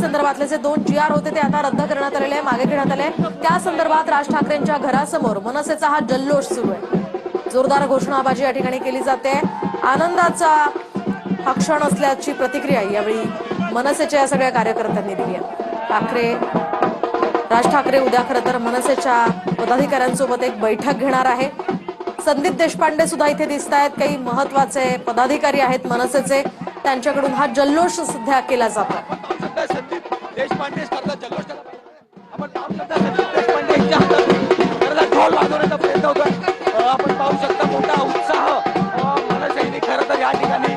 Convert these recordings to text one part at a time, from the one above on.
संदर्भातले जे 2 GR होते ते आता रद्द करण्यात आलेले आहे, मागे घेण्यात आले। त्या संदर्भात राज ठाकरेंच्या घरासमोर मनसेचा हा जल्लोष सुरू आहे। जोरदार घोषणाबाजी या ठिकाणी केली जाते। आनंदाचा हा क्षण असल्याची प्रतिक्रिया यावेळी मनसेच्या या सगळ्या कार्यकर्त्यांनी दिली आहे। राज ठाकरे उद्या खरं तर मनसेच्या पदाधिकाऱ्यांसोबत एक बैठक घेणार आहे। संदीप देशपांडे सुद्धा इथे दिसत आहेत, काही महत्वाचे पदाधिकारी आहेत मनसेचे, त्यांच्याकडून हा जल्लोष सध्या केला जातो। संदीप देशपांडे करतात जल्लोष, आपण पाहू शकता संदीप देशपांडे यांच्या हातात ढोल वाजवण्याचा प्रयत्न होतोय। आपण पाहू शकता मोठा उत्साह मनसेने खरं तर या ठिकाणी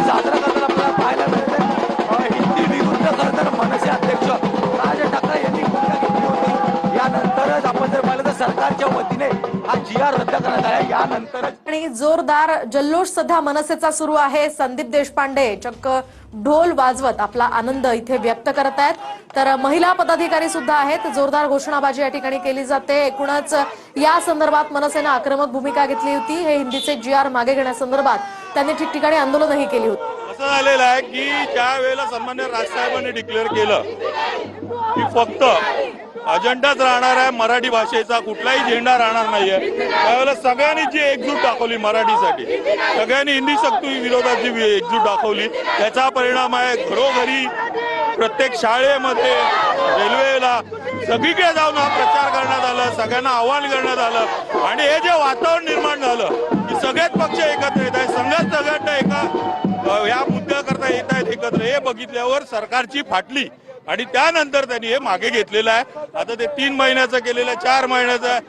साजरा करताना आपल्याला पाहायला मिळतंय। हिंदी विरुद्ध खरं तर मनसे अध्यक्ष राज ठाकरे यांनी भूमिका घेतली होती। यानंतरच आपण जर पाहिलं तर सरकारच्या वतीने हा GR रद्द करण्यात आला। यानंतरच आणि जोरदार जल्लोष सध्या मनसेचा सुरू आहे। संदीप देशपांडे चक्क ढोल वाजवत आपला आनंद इथे व्यक्त करत आहेत, तर महिला पदाधिकारी सुद्धा आहेत। जोरदार घोषणाबाजी या ठिकाणी केली जाते। एकूणच या संदर्भात मनसेने आक्रमक भूमिका घेतली होती। हे हिंदीचे GR मागे घेण्यासंदर्भात त्यांनी ठिकठिकाणी आंदोलनही केली होती। असं झालेलं आहे की ज्या वेळेला सन्मान्य राजसाहेबांनी डिक्लेअर केलं की फक्त अजेंडाच राहणार आहे मराठी भाषेचा, कुठलाही झेंडा राहणार नाहीये, त्यावेळेला सगळ्यांनी जी एकजूट दाखवली मराठीसाठी, सगळ्यांनी हिंदी सक्ती विरोधात जी एकजूट दाखवली, त्याचा परिणाम आहे घरोघरी, प्रत्येक शाळेमध्ये, रेल्वेला, सगळीकडे जाऊन हा प्रचार करण्यात आला, सगळ्यांना आवाहन करण्यात आलं। आणि हे जे वातावरण निर्माण झालं की सगळेच पक्ष एकत्र येत आहेत, सगळ्यात सगळ्यांना एका या मुद्द्याकरता येत आहेत एकत्र, हे बघितल्यावर सरकारची फाटली आणि त्यानंतर त्यांनी हे मागे घेतलेलं आहे। आता ते 3 महिन्याचं केलेलं आहे, 4 महिन्याचं आहे,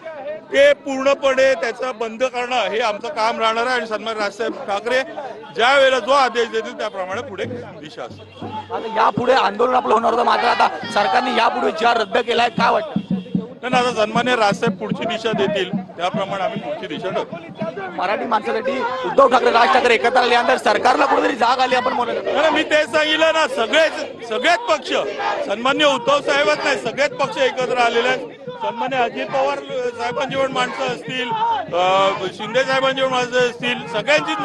ते पूर्णपणे त्याचं बंद करणं हे आमचं काम राहणार आहे। आणि सन्मान्य राजसाहेब ठाकरे ज्या वेळेला जो आदेश देतील त्याप्रमाणे पुढे दिशा असेल। आता यापुढे आंदोलन आपलं होणार होतं, मात्र आता सरकारने यापुढे GR रद्द केलाय, काय वाटतं? नाही, आता सन्मान्य राजसाहेब पुढची दिशा देतील त्याप्रमाणे आम्ही पुढची दिशा ठरवू। मराठी माणसासाठी उद्धव ठाकरे राज ठाकरे एकत्र आल्यानंतर सरकारला कुठेतरी जाग आली आपण म्हणत। मी तेच सांगितलं ना, सगळेच पक्ष, सन्मान्य उद्धव साहेबच नाही, सगळेच पक्ष एकत्र आलेले आहेत। सन्मान्य अजित पवार साहेबांची पण माणसं असतील, शिंदे साहेबांची पण माणसं असतील, सगळ्यांचीच